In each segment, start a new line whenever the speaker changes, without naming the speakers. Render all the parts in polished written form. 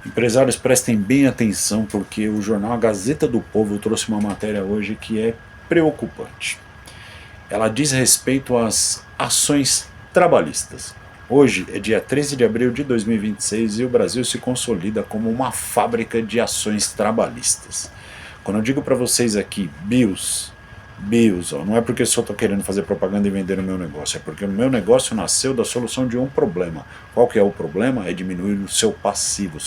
Empresários, prestem bem atenção porque o jornal A Gazeta do Povo trouxe uma matéria hoje que é preocupante. Ela diz respeito às ações trabalhistas. Hoje é dia 13 de abril de 2026 e o Brasil se consolida como uma fábrica de ações trabalhistas. Quando eu digo para vocês aqui, BIOS, ó, não é porque eu só estou querendo fazer propaganda e vender o meu negócio, é porque o meu negócio nasceu da solução de um problema. Qual que é o problema? É diminuir o seu passivo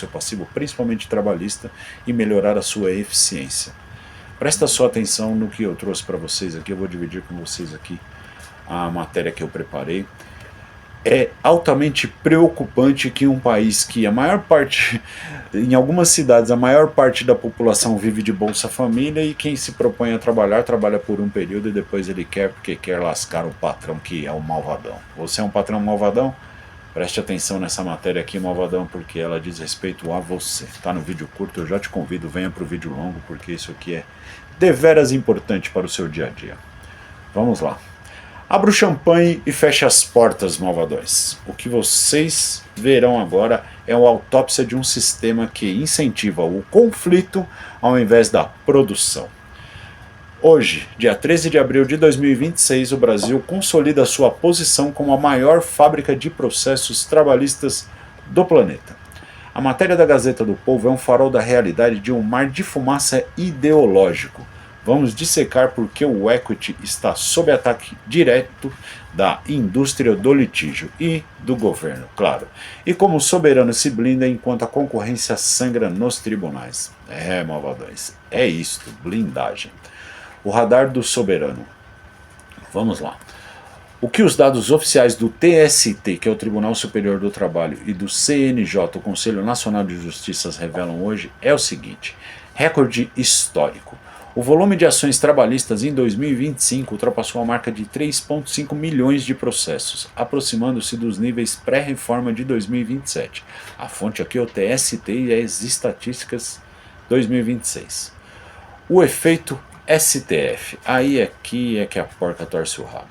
principalmente trabalhista, e melhorar a sua eficiência. Presta só atenção no que eu trouxe para vocês aqui, eu vou dividir com vocês aqui a matéria que eu preparei. É altamente preocupante que um país que a maior parte, em algumas cidades, a maior parte da população vive de Bolsa Família e quem se propõe a trabalhar, trabalha por um período e depois ele quer porque quer lascar o patrão que é o malvadão. Você é um patrão malvadão? Preste atenção nessa matéria aqui, malvadão, porque ela diz respeito a você. Tá no vídeo curto, eu já te convido, venha pro vídeo longo, porque isso aqui é deveras importante para o seu dia a dia. Vamos lá. Abra o champanhe e feche as portas, malvadões. O que vocês verão agora é uma autópsia de um sistema que incentiva o conflito ao invés da produção. Hoje, dia 13 de abril de 2026, o Brasil consolida sua posição como a maior fábrica de processos trabalhistas do planeta. A matéria da Gazeta do Povo é um farol da realidade de um mar de fumaça ideológico. Vamos dissecar porque o equity está sob ataque direto da indústria do litígio e do governo, claro. E como o soberano se blinda enquanto a concorrência sangra nos tribunais. É, malvadões, é isto, blindagem. O radar do soberano. Vamos lá. O que os dados oficiais do TST, que é o Tribunal Superior do Trabalho, e do CNJ, o Conselho Nacional de Justiças, revelam hoje é o seguinte: recorde histórico. O volume de ações trabalhistas em 2025 ultrapassou a marca de 3,5 milhões de processos, aproximando-se dos níveis pré-reforma de 2027. A fonte aqui é o TST e as estatísticas 2026. O efeito STF. Aí aqui é que a porca torce o rabo.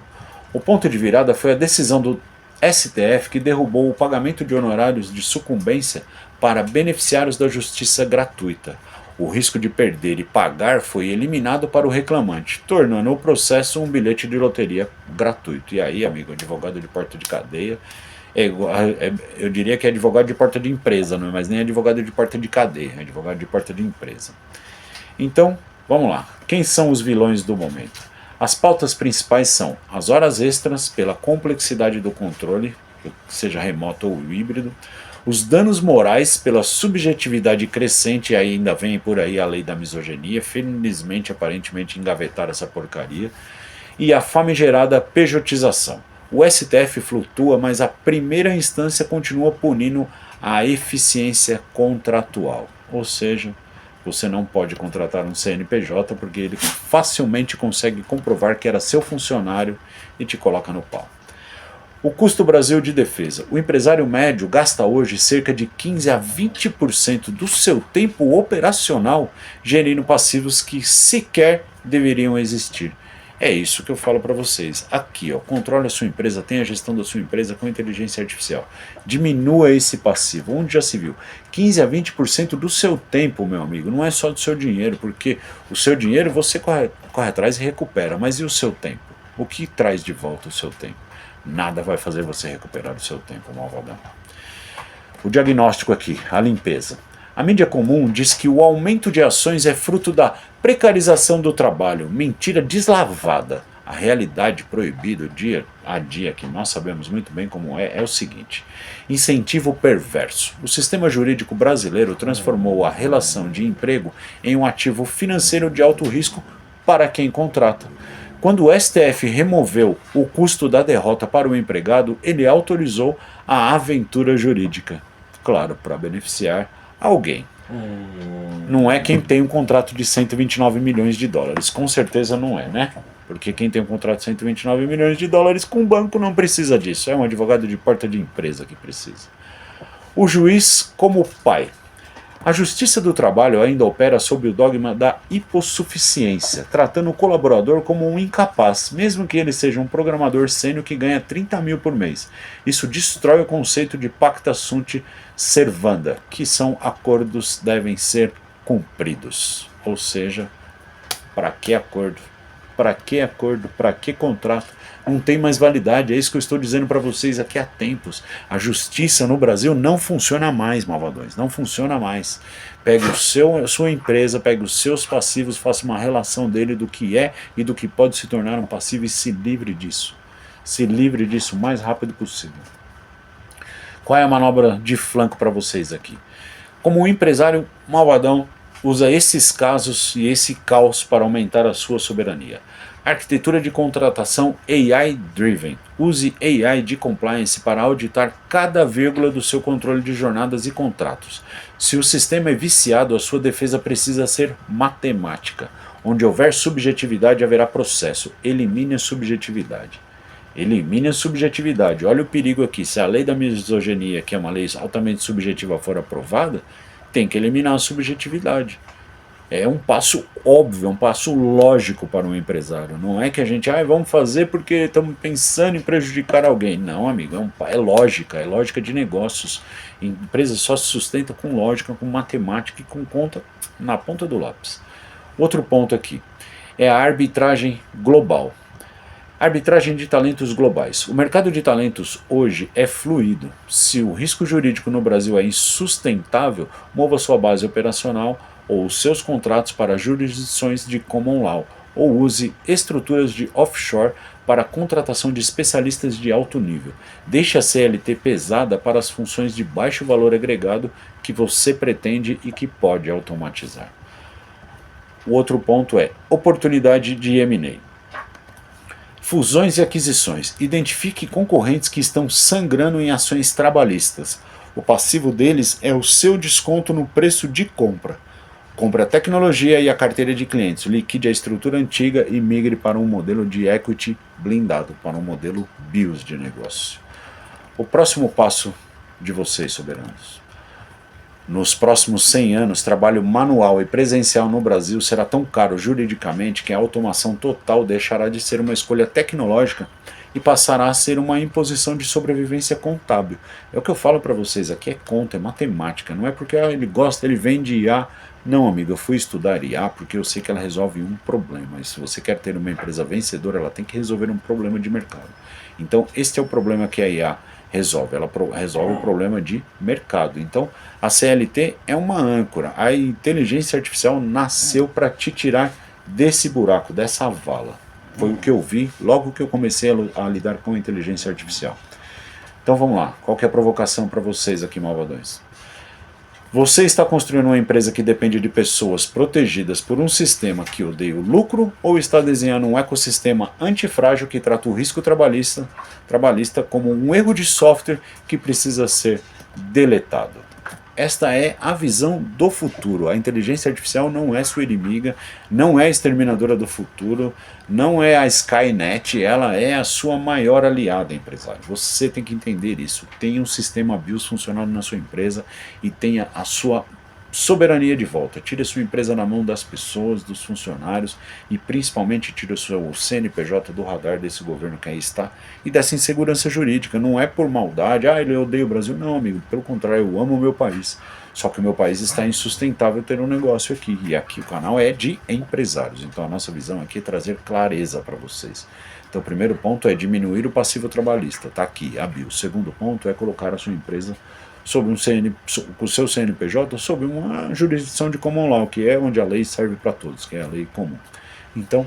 O ponto de virada foi a decisão do STF que derrubou o pagamento de honorários de sucumbência para beneficiários da justiça gratuita. O risco de perder e pagar foi eliminado para o reclamante, tornando o processo um bilhete de loteria gratuito. E aí, amigo, advogado de porta de cadeia, eu diria que é advogado de porta de empresa, não é mais nem advogado de porta de cadeia, é advogado de porta de empresa. Então, vamos lá. Quem são os vilões do momento? As pautas principais são as horas extras pela complexidade do controle, seja remoto ou híbrido, os danos morais pela subjetividade crescente, e ainda vem por aí a lei da misoginia, felizmente, aparentemente, engavetaram essa porcaria, e a famigerada pejotização. O STF flutua, mas a primeira instância continua punindo a eficiência contratual, ou seja, você não pode contratar um CNPJ porque ele facilmente consegue comprovar que era seu funcionário e te coloca no pau. O custo Brasil de defesa. O empresário médio gasta hoje cerca de 15 a 20% do seu tempo operacional gerindo passivos que sequer deveriam existir. É isso que eu falo para vocês. Aqui, ó, controle a sua empresa, tenha a gestão da sua empresa com inteligência artificial. Diminua esse passivo. Onde já se viu? 15 a 20% do seu tempo, meu amigo. Não é só do seu dinheiro, porque o seu dinheiro você corre atrás e recupera. Mas e o seu tempo? O que traz de volta o seu tempo? Nada vai fazer você recuperar o seu tempo, malvadão. O diagnóstico aqui, a limpeza. A mídia comum diz que o aumento de ações é fruto da precarização do trabalho. Mentira deslavada. A realidade proibida dia a dia, que nós sabemos muito bem como é o seguinte: incentivo perverso. O sistema jurídico brasileiro transformou a relação de emprego em um ativo financeiro de alto risco para quem contrata. Quando o STF removeu o custo da derrota para o empregado, ele autorizou a aventura jurídica. Claro, para beneficiar alguém. Não é quem tem um contrato de 129 milhões de dólares. Com certeza não é, né? Porque quem tem um contrato de 129 milhões de dólares com o banco não precisa disso. É um advogado de porta de empresa que precisa. O juiz como pai. A Justiça do Trabalho ainda opera sob o dogma da hipossuficiência, tratando o colaborador como um incapaz, mesmo que ele seja um programador sênior que ganha 30 mil por mês. Isso destrói o conceito de pacta sunt servanda, que são acordos devem ser cumpridos. Ou seja, para que acordo? Para que acordo? Para que contrato? Não tem mais validade, é isso que eu estou dizendo para vocês aqui há tempos. A justiça no Brasil não funciona mais, malvadões, não funciona mais. Pegue a sua empresa, pegue os seus passivos, faça uma relação dele do que é e do que pode se tornar um passivo e se livre disso. Se livre disso o mais rápido possível. Qual é a manobra de flanco para vocês aqui? Como um empresário malvadão, usa esses casos e esse caos para aumentar a sua soberania. Arquitetura de contratação AI-driven. Use AI de compliance para auditar cada vírgula do seu controle de jornadas e contratos. Se o sistema é viciado, a sua defesa precisa ser matemática. Onde houver subjetividade, haverá processo. Elimine a subjetividade. Elimine a subjetividade. Olha o perigo aqui. Se a lei da misoginia, que é uma lei altamente subjetiva, for aprovada, tem que eliminar a subjetividade. É um passo óbvio, é um passo lógico para um empresário. Não é que a gente, vamos fazer porque estamos pensando em prejudicar alguém. Não, amigo, é lógica de negócios. Empresa só se sustenta com lógica, com matemática e com conta na ponta do lápis. Outro ponto aqui é a arbitragem global. Arbitragem de talentos globais. O mercado de talentos hoje é fluido. Se o risco jurídico no Brasil é insustentável, mova sua base operacional ou seus contratos para jurisdições de common law, ou use estruturas de offshore para a contratação de especialistas de alto nível. Deixe a CLT pesada para as funções de baixo valor agregado que você pretende e que pode automatizar. O outro ponto é oportunidade de M&A. Fusões e aquisições. Identifique concorrentes que estão sangrando em ações trabalhistas. O passivo deles é o seu desconto no preço de compra. Compre a tecnologia e a carteira de clientes, liquide a estrutura antiga e migre para um modelo de equity blindado, para um modelo BIOS de negócio. O próximo passo de vocês, soberanos. Nos próximos 100 anos, trabalho manual e presencial no Brasil será tão caro juridicamente que a automação total deixará de ser uma escolha tecnológica e passará a ser uma imposição de sobrevivência contábil. É o que eu falo para vocês aqui, é conta, é matemática, não é porque ele gosta, ele vende IA. Não, amigo, eu fui estudar IA porque eu sei que ela resolve um problema. E se você quer ter uma empresa vencedora, ela tem que resolver um problema de mercado. Então, este é o problema que a IA resolve. Ela resolve o problema de mercado. Então, a CLT é uma âncora. A inteligência artificial nasceu para te tirar desse buraco, dessa vala. Foi o que eu vi logo que eu comecei a lidar com a inteligência artificial. Então, vamos lá. Qual que é a provocação para vocês aqui, malvadões? Você está construindo uma empresa que depende de pessoas protegidas por um sistema que odeia o lucro ou está desenhando um ecossistema antifrágil que trata o risco trabalhista como um erro de software que precisa ser deletado? Esta é a visão do futuro. A inteligência artificial não é sua inimiga, não é a exterminadora do futuro, não é a Skynet, ela é a sua maior aliada, empresário. Você tem que entender isso. Tenha um sistema BIOS funcionando na sua empresa e tenha a sua soberania de volta. Tire a sua empresa na mão das pessoas, dos funcionários e principalmente tire o seu CNPJ do radar desse governo que aí está e dessa insegurança jurídica. Não é por maldade, ele odeia o Brasil. Não, amigo, pelo contrário, eu amo o meu país. Só que o meu país está insustentável ter um negócio aqui. E aqui o canal é de empresários. Então a nossa visão aqui é trazer clareza para vocês. Então o primeiro ponto é diminuir o passivo trabalhista. Está aqui, a BIOS. O segundo ponto é colocar a sua empresa sob o seu CNPJ, sob uma jurisdição de common law, que é onde a lei serve para todos, que é a lei comum. Então,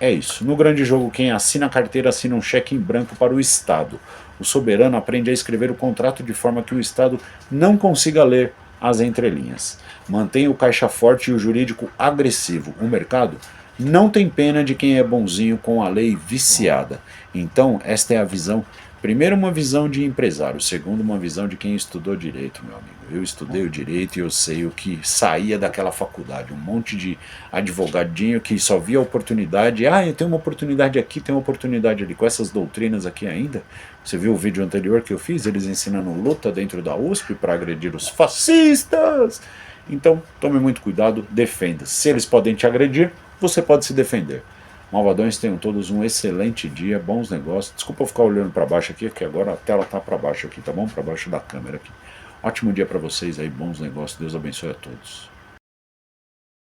é isso. No grande jogo, quem assina a carteira assina um cheque em branco para o Estado. O soberano aprende a escrever o contrato de forma que o Estado não consiga ler as entrelinhas. Mantenha o caixa forte e o jurídico agressivo. O mercado não tem pena de quem é bonzinho com a lei viciada. Então, esta é a visão. Primeiro, uma visão de empresário. Segundo, uma visão de quem estudou direito, meu amigo. Eu estudei o direito e eu sei o que saía daquela faculdade. Um monte de advogadinho que só via oportunidade. Eu tenho uma oportunidade aqui, tenho uma oportunidade ali. Com essas doutrinas aqui ainda. Você viu o vídeo anterior que eu fiz? Eles ensinando luta dentro da USP para agredir os fascistas. Então, tome muito cuidado, defenda. Se eles podem te agredir, você pode se defender. Malvadões, tenham todos um excelente dia, bons negócios. Desculpa eu ficar olhando para baixo aqui, porque agora a tela tá para baixo aqui, tá bom? Para baixo da câmera aqui. Ótimo dia para vocês aí, bons negócios. Deus abençoe a todos.